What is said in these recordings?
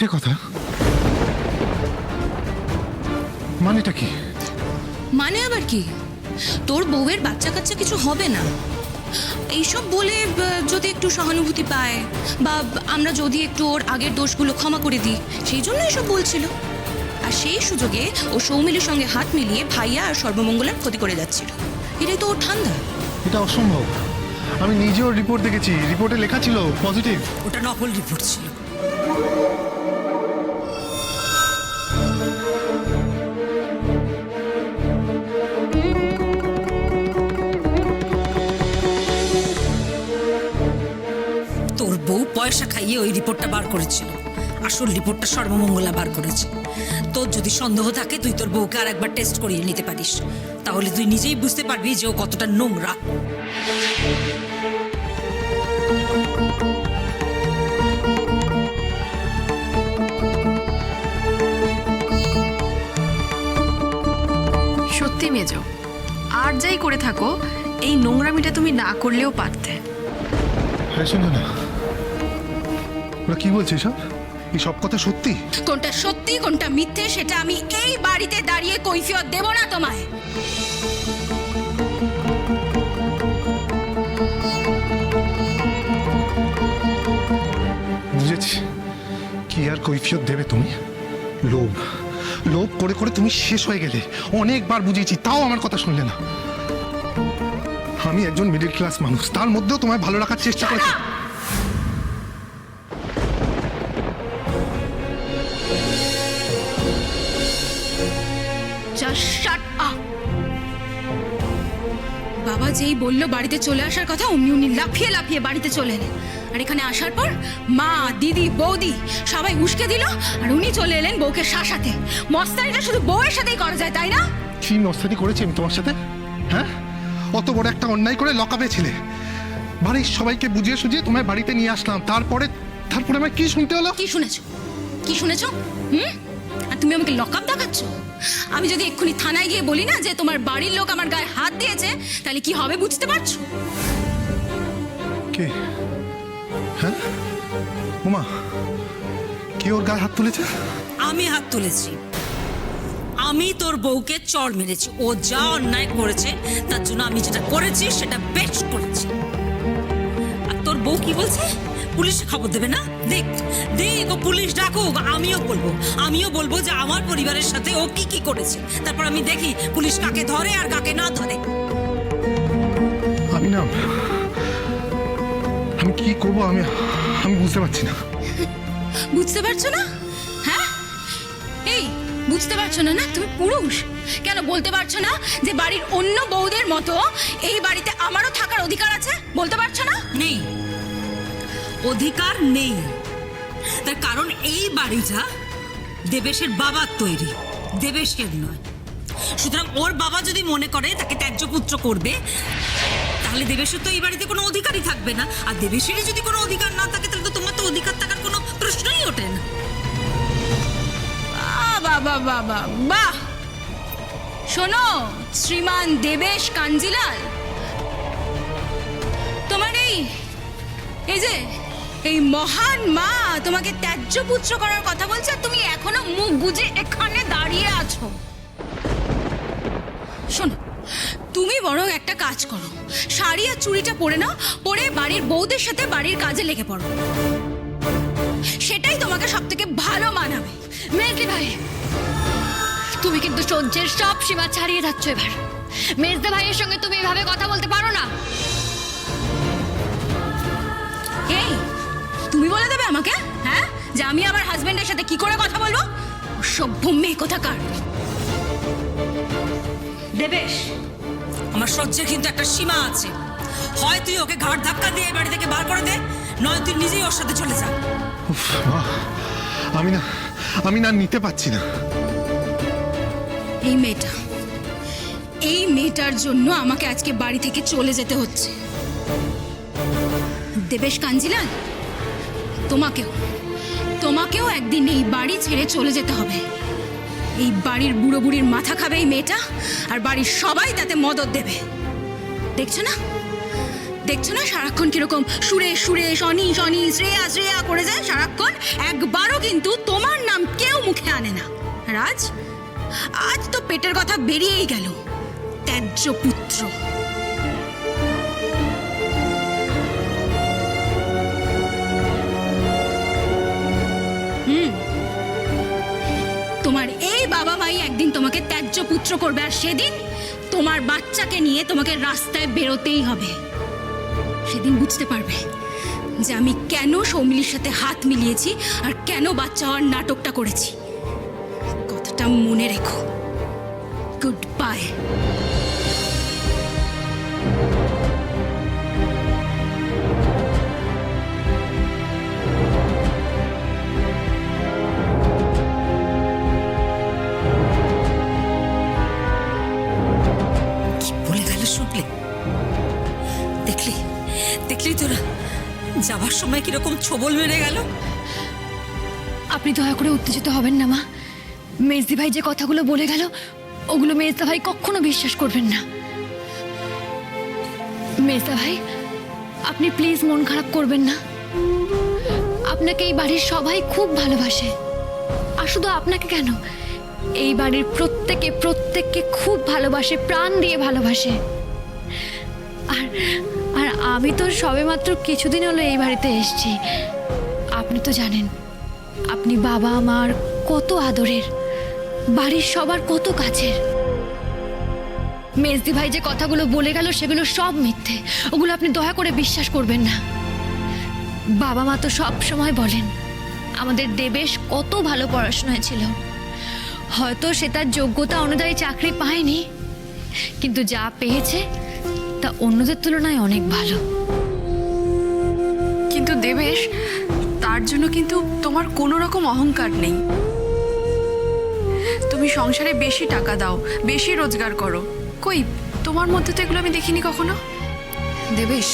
মিথ্যে কথা? মানেটা কি? মানে আবার কি? তোর বউয়ের বাচ্চা কাচ্চা কিছু হবে না এইসব বলে যদি একটু সহানুভূতি পায়, বা আমরা যদি একটু ওর আগের দোষগুলো ক্ষমা করে দিই, সেই জন্য এসব বলছিল। আর সেই সুযোগে ও সৌমিলির সঙ্গে হাত মিলিয়ে ভাইয়া আর সর্বমঙ্গলের ক্ষতি করে যাচ্ছিল। এটাই তো ওর ঠান্ডা। এটা অসম্ভব। আমি নিজেও রিপোর্ট দেখেছি, রিপোর্টে লেখা ছিল পজিটিভ। ওটা নকল রিপোর্ট ছিল। তোর বউ পয়সা খাইয়ে ওই রিপোর্টটা বার করেছিল। আসল রিপোর্টটা সর্বমঙ্গলা বার করেছে। তোর যদি সন্দেহ থাকে তুই তোর বউকে আর একবার টেস্ট করিয়ে নিতে পারিস, তাহলে তুই নিজেই বুঝতে পারবি যে ও কতটা নোংরা। সত্যি মেজো, আর যাই করে থাকো এই নোংরামিটা তুমি না করলেও পারতে। হ্যাঁ, শুনো না, ওরা কি বলছে সব? এই সব কথা সত্যি? কোনটা সত্যি কোনটা মিথ্যে সেটা আমি এই বাড়িতে দাঁড়িয়ে কৈফিয়ত দেব না তোমায়। বুঝেছি, কি আর কৈফিয়ত দেবে তুমি? লোভ লোভ করে করে তুমি শেষ হয়ে গেলে। অনেকবার বুঝিয়েছি, তাও আমার কথা শুনলে না। আমি একজন মিডল ক্লাস মানুষ, তার মধ্যেও তোমায় ভালো রাখার চেষ্টা করেছি। Just shut up! বাবা যেই বললো বাড়িতে চলে আসার কথা, অমনি উনি লাফিয়ে লাফিয়ে বাড়িতে চলে এলেন। আর এখানে আসার পর মা, দিদি, বৌদি সবাই উস্কে দিল, আর উনি চলে এলেন বউকে শাসাতে। মস্তানিটা শুধু বউয়ের সাথেই করা যায়, তাই না? কি মস্তানি করেছি আমি তোমার সাথে? হ্যাঁ, অত বড় একটা অন্যায় করে লকআপে ছিলে। বাড়ির সবাইকে বুঝিয়ে সুঝিয়ে তোমায় বাড়িতে নিয়ে আসলাম, তারপরে আমায় কি শুনতে হলো? কি শুনেছো? কি শুনেছো? আর তুমি আমাকে লকআপ দেখাচ্ছ? আমি যদি এক্ষুনি থানায় গিয়ে বলি না যে তোমার বাড়ির লোক আমার গায়ে হাত দিয়েছে, তাহলে কি হবে বুঝতে পারছো? কে? হ্যাঁ, উমা, কে ওর গায়ে হাত তুলেছে? আমি হাত তুলেছি। আমি তোর বউকে চড় মেরেছি। ও যা অন্যায় করেছে তার জন্য আমি যেটা করেছি সেটা বেশ করেছি। আর তোর বউ কি বলছে? পুলিশে খবর দেবে না? দেখ দেখ, ও পুলিশ ডাকুক, আমিও বলবো যে আমার পরিবারের সাথে ও কি কি করেছে। তারপর আমি দেখি পুলিশ কাকে ধরে আর কাকে না ধরে। আমি কি করবো? আমি বুঝতে পারছি না। বুঝতে পারছো না? হ্যাঁ, এই বুঝতে পারছো না? না তুমি পুরুষ, কেন বলতে পারছো না যে বাড়ির অন্য বউদের মতো এই বাড়িতে আমারও থাকার অধিকার আছে? বলতে পারছো না? নেই, অধিকার নেই। তার কারণ এই বাড়িটা দেবেশের বাবার তৈরি, দেবেশের নয়। সুতরাং ওর বাবা যদি মনে করে তাকে ত্যায্য পুত্র করবে, তাহলে দেবেশের তো এই বাড়িতে কোনো অধিকারই থাকবে না। আর দেবেশেরই যদি কোনো অধিকার না থাকে, তাহলে তো তোমার তো অধিকার থাকার কোনো প্রশ্নই ওঠে না। বাবা বাবা বাহ! শোনো শ্রীমান দেবেশ কাঞ্জিলাল, তোমার এই যে এই মহান মা তোমাকে ত্যায্য পুত্র করার কথা বলছে, আর তুমি এখনো মুখ বুজে এখানে দাঁড়িয়ে আছো। শোনো, তুমি বরং একটা কাজ করো, শাড়ি আর চুড়িটা পরে নাও, পরে বাড়ির বউদের সাথে বাড়ির কাজে লেগে পড়ো। সেটাই তোমাকে সব থেকে ভালো মানাবে। মেজদি ভাই, তুমি কিন্তু সহ্যের সব সীমা ছাড়িয়ে যাচ্ছ এবার। মেজদি ভাইয়ের সঙ্গে তুমি এভাবে কথা বলতে পারো না। এই তুমি বলে দেবে আমাকে, হ্যাঁ, যে আমি আমার হাজবেন্ডের সাথে কি করে কথা বলবো? সভ্য মেয়ে কোথাকার। দেবেশ, আমার সহ্যের কিন্তু একটা সীমা আছে। হয় তুই ওকে ঘাড় ধাক্কা দিয়ে এই বাড়ি থেকে বার করে দে, নয় তুই নিজেই ওর সাথে চলে যা। উফ, মা, আমি না নিতে পারছি না। এই মেয়েটার জন্য আমাকে আজকে বাড়ি থেকে চলে যেতে হচ্ছে। দেবেশ কাঞ্জিলাল, তোমাকেও একদিন এই বাড়ি ছেড়ে চলে যেতে হবে। এই বাড়ির বুড়ো বুড়ির মাথা খাবে এই মেয়েটা, আর বাড়ির সবাই তাতে মদত দেবে। দেখছো না দেখছো না সারাক্ষণ কিরকম সুরে সুরে শনি শনি শ্রেয়া শ্রেয়া করে যায় সারাক্ষণ, একবারও কিন্তু তোমার নাম কেউ মুখে আনে না। রাজ, আজ তো পেটের কথা বেরিয়েই গেল, ত্যায্য পুত্র। তোমার এই বাবা মাই একদিন তোমাকে ত্যায্য পুত্র করবে, আর সেদিন তোমার বাচ্চাকে নিয়ে তোমাকে রাস্তায় বেরোতেই হবে। সেদিন বুঝতে পারবে যে আমি কেন সৌমিলির সাথে হাত মিলিয়েছি আর কেন বাচ্চা হওয়ার নাটকটা করেছি। কথাটা মনে রেখো। Good bye. কি বলে গেল শুনলে? দেখলি দেখলি তোরা যাবার সময় কিরকম ছোবল মেরে গেল। আপনি দয়া করে উত্তেজিত হবেন না মা। মেজদি ভাই যে কথাগুলো বলে গেল ওগুলো মেজদা ভাই কখনো বিশ্বাস করবেন না। মেজদা ভাই, আপনি প্লিজ মন খারাপ করবেন না। আপনাকে এই বাড়ির সবাই খুব ভালোবাসে, আর শুধু আপনাকে কেন, এই বাড়ির প্রত্যেককে খুব ভালোবাসে, প্রাণ দিয়ে ভালোবাসে। আর আর আমি তো সবেমাত্র কিছুদিন হলো এই বাড়িতে এসেছি। আপনি তো জানেন আপনি বাবা মার কত আদরের, বাড়ির সবার কত কাছের। মেজদি ভাই যে কথাগুলো বলে গেল সেগুলো সব মিথ্যে, ওগুলো আপনি দয়া করে বিশ্বাস করবেন না। বাবা মা তো সব সময় বলেন আমাদের দেবেশ কত ভালো পড়াশোনায় ছিল, হয়তো সে তার যোগ্যতা অনুযায়ী চাকরি পায়নি, কিন্তু যা পেয়েছে তা অন্যদের তুলনায় অনেক ভালো। কিন্তু দেবেশ, তার জন্য কিন্তু তোমার কোনো রকম অহংকার নেই। তুমি সংসারে বেশি টাকা দাও, বেশি রোজগার করো, কই তোমার মধ্যে তো এগুলো আমি দেখিনি কখনো। দেবেশ,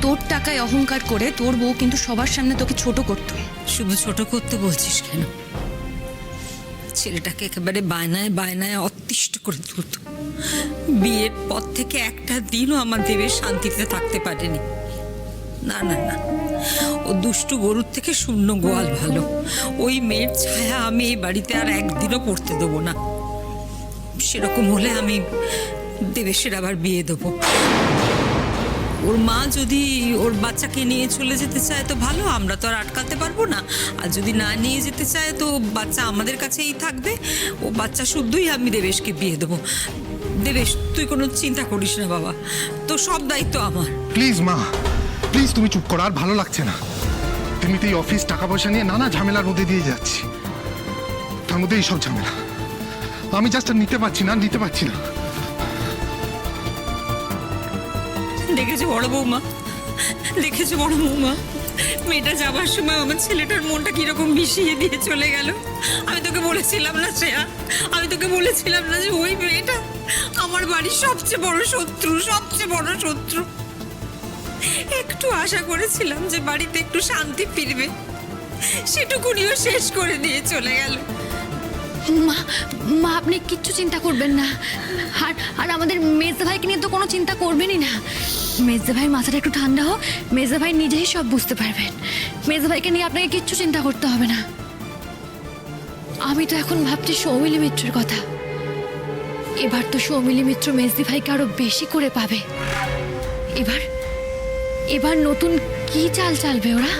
তোর টাকায় অহংকার করে তোর বউ কিন্তু সবার সামনে তোকে ছোট করতো। শুধু ছোট করতে বলছিস কেন? ছেলেটাকে একেবারে বায়নায় বায়নায় অতিষ্ঠ করে তুলত। বিয়ের পর থেকে একটা দিনও আমার দেবের শান্তিতে থাকতে পারেনি। না না না, ও দুষ্টু গরুর থেকে শূন্য গোয়াল ভালো। ওই মেয়ের ছায়া আমি এই বাড়িতে আর একদিনও পড়তে দেবো না। সেরকম হলে আমি দেবেশের আবার বিয়ে দেবো। ওর মা যদি ওর বাচ্চাকে নিয়ে চলে যেতে চায় তো ভালো, আমরা তো আর আটকাতে পারবো না। আর যদি না নিয়ে যেতে চায় তো বাচ্চা আমাদের কাছেই থাকবে। ও বাচ্চা শুদ্ধই আমি দেবেশকে বিয়ে দেবো। দেবেশ, তুই কোনো চিন্তা করিস না বাবা, তো সব দায়িত্ব আমার। প্লিজ মা, প্লিজ তুমি চুপ করো, আর ভালো লাগছে না। এমনিতেই অফিস টাকা পয়সা নিয়ে নানা ঝামেলার মধ্যে দিয়ে যাচ্ছি, তার মধ্যে এইসব ঝামেলা। আমি জাস্ট নিতে পারছি না। দেখেছো বড় বৌমা, দেখেছো বড় বৌমা, মেয়েটা যাবার সময় আমার ছেলেটার মনটা কিরকম বিষিয়ে দিয়ে চলে গেল। আমি তোকে বলেছিলাম না শ্রেয়া, আমি তোকে বলেছিলাম না যে ওই মেয়েটা আমার বাড়ির সবচেয়ে বড় শত্রু। একটু আশা করেছিলাম যে বাড়িতে একটু শান্তি ফিরবে, সেটুকুনিও শেষ করে দিয়ে চলে গেল। মা মা আপনি কিচ্ছু চিন্তা করবেন না। আর আমাদের মেজদা ভাইকে নিয়ে তো কোনো চিন্তা করবেনই না। মেজদা ভাই মাথাটা একটু ঠান্ডা হোক, মেজদা ভাই নিজেই সব বুঝতে পারবেন। মেজদা ভাইকে নিয়ে আপনাকে কিচ্ছু চিন্তা করতে হবে না। আমি তো এখন ভাবছি সৌমিলি মিত্রের কথা। এবার তো সৌমিলি মিত্র মেজদি ভাইকে আরো বেশি করে পাবে। এবার নতুন কি চাল চালবে ওরা?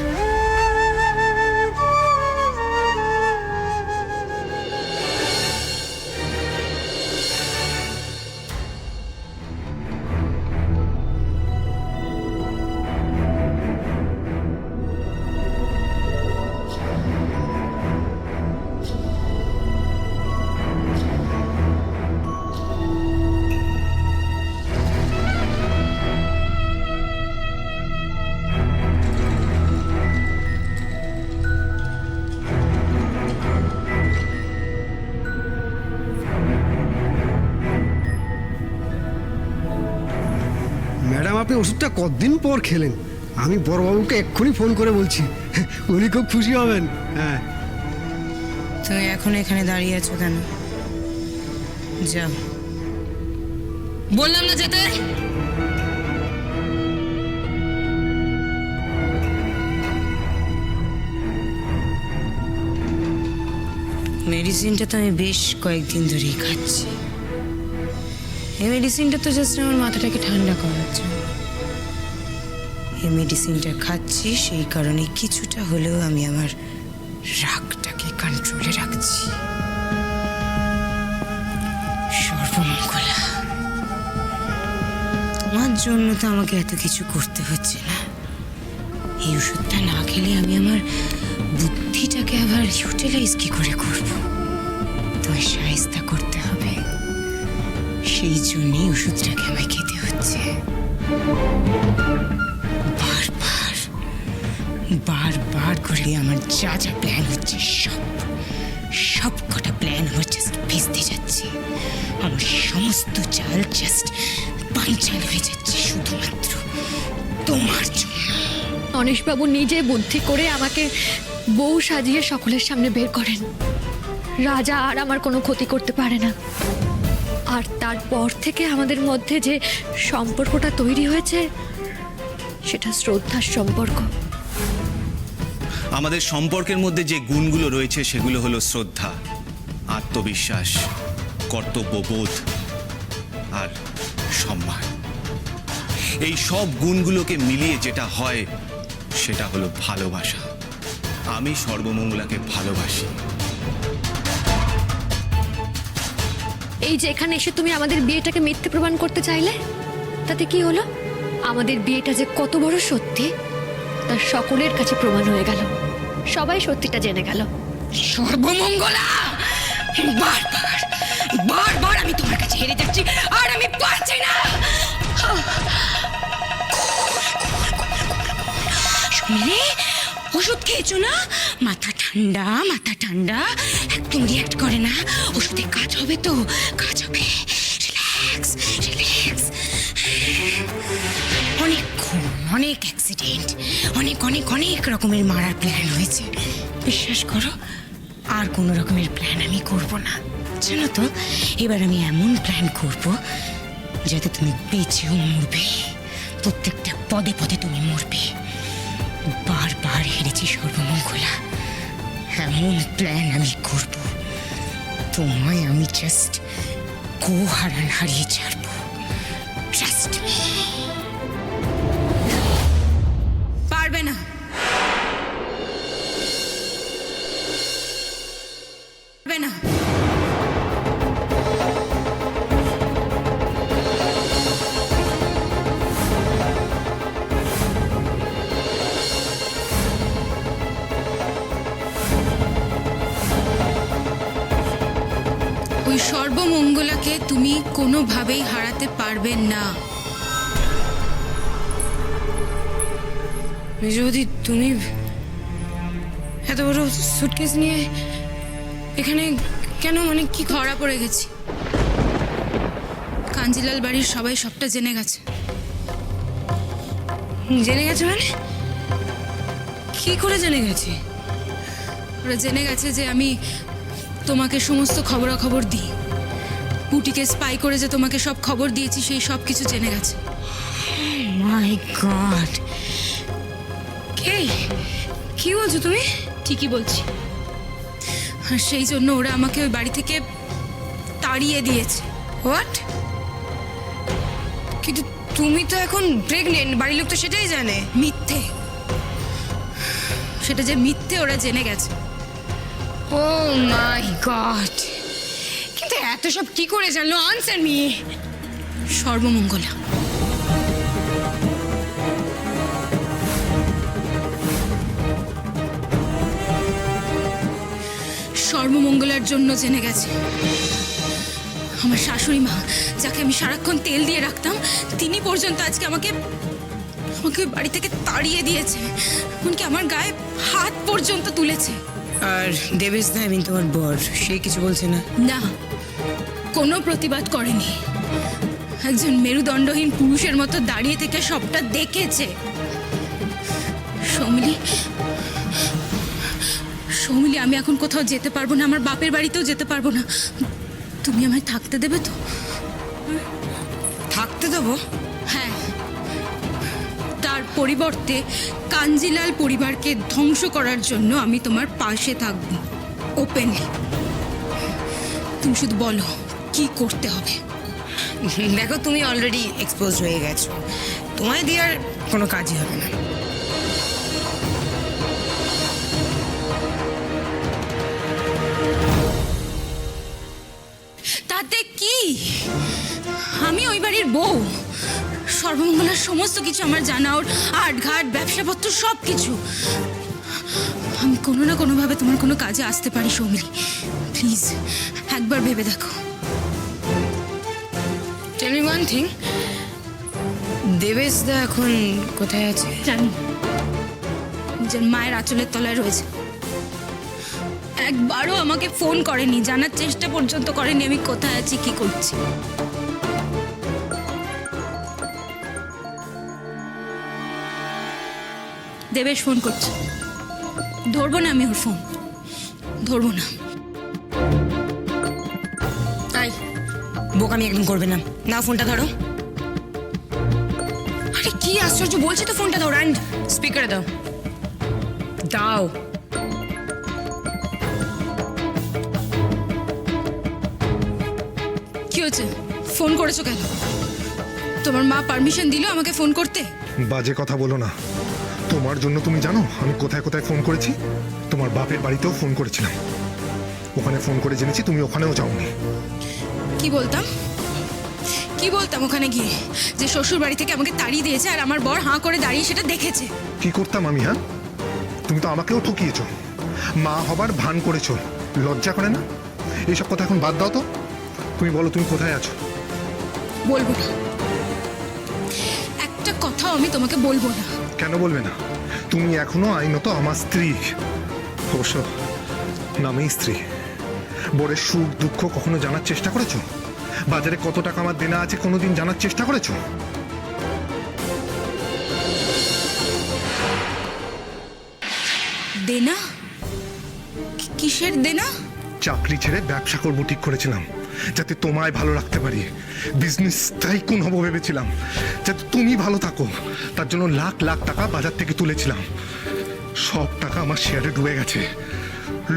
ম্যাডাম, আপনি ওষুধটা কতদিন পর খেলেন? আমি বড়বাবুকে এক্ষুনি ফোন করে বলছি, উনি খুব খুশি হবেন। হ্যাঁ, তুমি এখন এখানে দাঁড়িয়ে আছো কেন? যাও। বললাম না যেতে। মেডিসিনটা তো আমি বেশ কয়েকদিন ধরেই খাচ্ছি। এই মেডিসিনটা তো জাস্ট আমার মাথাটাকে ঠান্ডা করার জন্য। এই মেডিসিনটা খাচ্ছি সেই কারণে কিছুটা হলেও আমি আমার রাগটাকে কন্ট্রোলে রাখছি। সর্বমঙ্গলা, তোমার জন্য তো আমাকে এত কিছু করতে হচ্ছে না। এই ওষুধটা না খেলে আমি আমার বুদ্ধিটাকে আবার ইউটিলাইজ কি করে করব? তোমায় শায়েস্তা করতে হবে, সেই জন্যই ওষুধটাকে আমায় খেতে হচ্ছে। বারবার বারবার করে আমার যা যা প্ল্যান হচ্ছে সব কটা প্ল্যান আমার জাস্ট ভেস্তে যাচ্ছে। আমার সমস্ত চাল জাস্ট পাঞ্চাল হয়ে যাচ্ছে শুধুমাত্র তোমার জন্য। অনিশবাবু নিজে বুদ্ধি করে আমাকে বউ সাজিয়ে সকলের সামনে বের করেন। রাজা আর আমার কোনো ক্ষতি করতে পারে না। আর তারপর থেকে আমাদের মধ্যে যে সম্পর্কটা তৈরি হয়েছে সেটা শ্রদ্ধার সম্পর্ক। আমাদের সম্পর্কের মধ্যে যে গুণগুলো রয়েছে সেগুলো হলো শ্রদ্ধা, আত্মবিশ্বাস, কর্তব্যবোধ আর সম্মান। এই সব গুণগুলোকে মিলিয়ে যেটা হয় সেটা হলো ভালোবাসা। আমি সর্বমঙ্গলাকে ভালোবাসি। এই যে এখানে এসে তুমি আমাদের বিয়েটাকে মিথ্যে প্রমাণ করতে চাইলে, তাতে কি হলো? আমাদের বিয়েটা যে কত বড় সত্যি তা সকলের কাছে প্রমাণ হয়ে গেল। সবাই সত্যিটা জেনে গেল। সর্বমঙ্গলা, বারবার বারবার আমি তোমার কাছে হেরে যাচ্ছি আর আমি পারছি না। শুনলে, ওষুধ খেয়েছো না? মাথা ঠান্ডা, মাথা ঠান্ডা, একদম রিয়াক্ট করে না। ওষুধে কাজ হবে তো, কাজ হবে। Relax relax. অনেক খুন, অনেক অ্যাক্সিডেন্ট, অনেক অনেক অনেক রকমের মারার প্ল্যান হয়েছে। বিশ্বাস করো, আর কোনো রকমের প্ল্যান আমি করব না। জানো তো, এবার আমি এমন প্ল্যান করব যাতে তুমি বেঁচেও মরবে, প্রত্যেকটা পদে পদে তুমি মরবে। বারবার হেরেছি সর্বমঙ্গলা, এমন প্ল্যান আমি করব তোমায় আমি জাস্ট গোহারান হারিয়ে ছাড়বো। Trust me. পারবে না, পারবে না। ওই সর্বমঙ্গলাকে তুমি কোনোভাবেই হারাতে পারবে না। যদি তুমি এত বড় সুটকেস নিয়ে এখানে কেন, মানে কি? ধরা পড়ে গেছি। কাঞ্জিলাল বাড়ির সবাই সবটা জেনে গেছে। জেনে গেছে মানে? কি করে জেনে গেছে? ওরা জেনে গেছে যে আমি তোমাকে সমস্ত খবরাখবর দিই। পুটিকে স্পাই করে যে তোমাকে সব খবর দিয়েছি, সেই সব কিছু জেনে গেছে। মাই গড, কি বলছো তুমি? ঠিকই বলছি। আর সেই জন্য ওরা আমাকে ওই বাড়ি থেকে তাড়িয়ে দিয়েছে। হোয়াট? কিন্তু তুমি তো এখন প্রেগনেন্ট, বাড়ির লোক তো সেটাই জানে। মিথ্যে। সেটা যে মিথ্যে ওরা জেনে গেছে। ও মাই গড, কিন্তু এত সব কি করে জানলো? Answer me. সর্বমঙ্গলা। সর্বমঙ্গলার জন্য জেনে গেছে। আমার শাশুড়ি মা, যাকে আমি সারাক্ষণ তেল দিয়ে রাখতাম, তিনি পর্যন্ত আজকে আমাকে বাড়ি থেকে তাড়িয়ে দিয়েছে। এমনকি আমার গায়ে হাত পর্যন্ত তুলেছে। আর দেবেশ দা, আমি তোমার বর, সে কিছু বলছে না? না, কোনো প্রতিবাদ করেনি। একজন মেরুদণ্ডহীন পুরুষের মতো দাঁড়িয়ে থেকে সবটা দেখেছে। সৌমিলি, আমি এখন কোথাও যেতে পারবো না, আমার বাপের বাড়িতেও যেতে পারবো না। তুমি আমায় থাকতে দেবে তো? থাকতে দেবো? হ্যাঁ। তার পরিবর্তে কাঞ্জিলাল পরিবারকে ধ্বংস করার জন্য আমি তোমার পাশে থাকবো, ওপেনলি। তুমি শুধু বলো কি করতে হবে। দেখো তুমি অলরেডি এক্সপোজ হয়ে গেছো, তোমায় দিয়ে আর কোনো কাজই হবে না। তাতে কি, আমি ওই বাড়ির বউ, সর্বমঙ্গলার সমস্ত কিছু আমার জানা, ওর আটঘাট ব্যবসাপত্র সব কিছু। আমি কোনো না কোনোভাবে তোমার কোনো কাজে আসতে পারি সৌমিলি, প্লিজ একবার ভেবে দেখো। Tell me one thing, Debesh da এখন কোথায় আছে? জানি নিজের মায়ের আঁচলের তলায় রয়েছে। একবারও আমাকে ফোন করেনি, জানার চেষ্টা পর্যন্ত করেনি আমি কোথায় আছি কি করছি। দেবেশ ফোন করছে, ধরবো না আমি ওর ফোন, ধরবো না। তাই বোকামি একদম করবে না, নাও ফোনটা ধরো। আরে কি আশ্চর্য, বলছি তো ফোনটা ধরো, অ্যান্ড স্পিকারে দাও, দাও। কি হয়েছে, ফোন করেছো কেন? তোমার মা পারমিশন দিল আমাকে ফোন করতে? বাজে কথা বলো না। তোমার জন্য তুমি জানো আমি কোথায় কোথায় ফোন করেছি? তোমার বাপের বাড়িতেও ফোন করেছিলাম, ওখানে ফোন করে জেনেছি তুমি ওখানেও যাওনি। কি বলতাম, কি বলতাম ওখানে গিয়ে? যে শ্বশুর বাড়ি থেকে আমাকে তাড়িয়ে দিয়েছে আর আমার বর হাঁ করে দাঁড়িয়ে সেটা দেখেছে। কি করতাম আমি? হ্যাঁ, তুমি তো আমাকেও ঠকিয়েছো, মা হবার ভান করেছো, লজ্জা করে না? এইসব কথা এখন বাদ দাও তো। তুমি বলো তুমি কোথায় আছো? বলবো না, একটা কথাও আমি তোমাকে বলবো না। কেন বলবে না? তুমি এখনো আইনত আমার স্ত্রী, অবশ্য নামেই স্ত্রী। বরের সুখ দুঃখ কখনো জানার চেষ্টা করেছো? বাজারে কত টাকা আমার দেনা আছে কোনোদিন জানার চেষ্টা করেছো? দেনা? কিসের দেনা? চাকরি ছেড়ে ব্যবসা করবো ঠিক করেছিলাম, যাতে তোমায় ভালো রাখতে পারি। বিজনেস টাইকুন হবো ভেবেছিলাম, যাতে তুমি ভালো থাকো। তার জন্য লাখ লাখ টাকা বাজার থেকে তুলেছিলাম। সব টাকা আমার শেয়ারে ডুবে গেছে,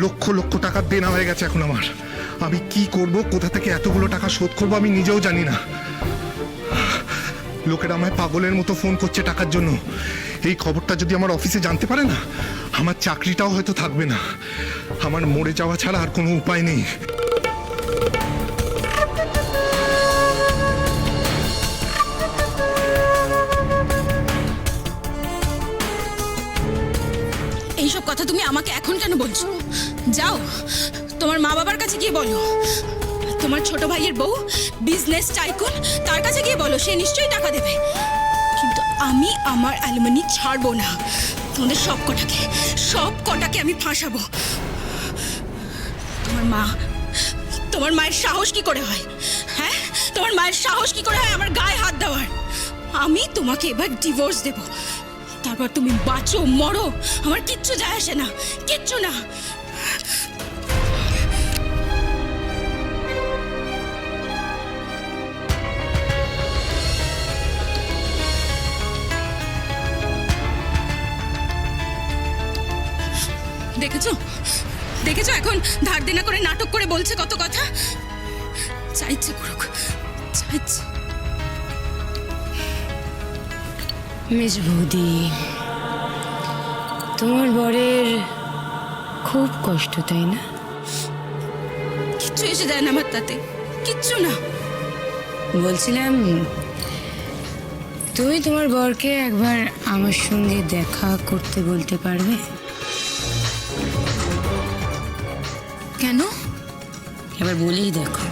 লক্ষ লক্ষ টাকা দেনা হয়ে গেছে এখন আমার। আমি কি করব, কোথা থেকে এতগুলো টাকা শোধ করবো আমি নিজেও জানি না। লোকেরা আমায় পাগলের মতো ফোন করছে টাকার জন্য। এই খবরটা যদি আমার অফিসে জানতে পারে না, আমার চাকরিটাও হয়তো থাকবে না। আমার মরে যাওয়া ছাড়া আর কোনো উপায় নেই। এইসব কথা তুমি আমাকে এখন কেন বলছো? যাও তোমার মা বাবার কাছে গিয়ে বলো। তোমার ছোট ভাইয়ের বউ বিজনেস টাইকুন, তার কাছে গিয়ে বলো, সে নিশ্চয়ই টাকা দেবে। কিন্তু আমি আমার অ্যালুমিনি ছাড়বো না। তোমাদের সব কটাকে আমি ফাঁসাবো। তোমার মায়ের সাহস কি করে হয়? হ্যাঁ, তোমার মায়ের সাহস কি করে হয় আমার গায়ে হাত দেওয়ার? আমি তোমাকে এবার ডিভোর্স দেব, তারপর তুমি বাঁচো মরো আমার কিচ্ছু যায় আসে না, কিচ্ছু না। দেখেছো এখন ধার দেনা করে নাটক করে বলছে কত কথা। চাইছে করুক, চাইছে। মিস বৌদি, তোমার বরের খুব কষ্ট, তাই না? কিচ্ছু এসে যায় না আমার তাতে, কিচ্ছু না। বলছিলাম তুমি তোমার বরকে একবার আমার সঙ্গে দেখা করতে বলতে পারবে? কেন? এবার বলেই দেখো,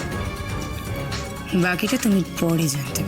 বাকিটা তুমি পরে জানতে পারবে।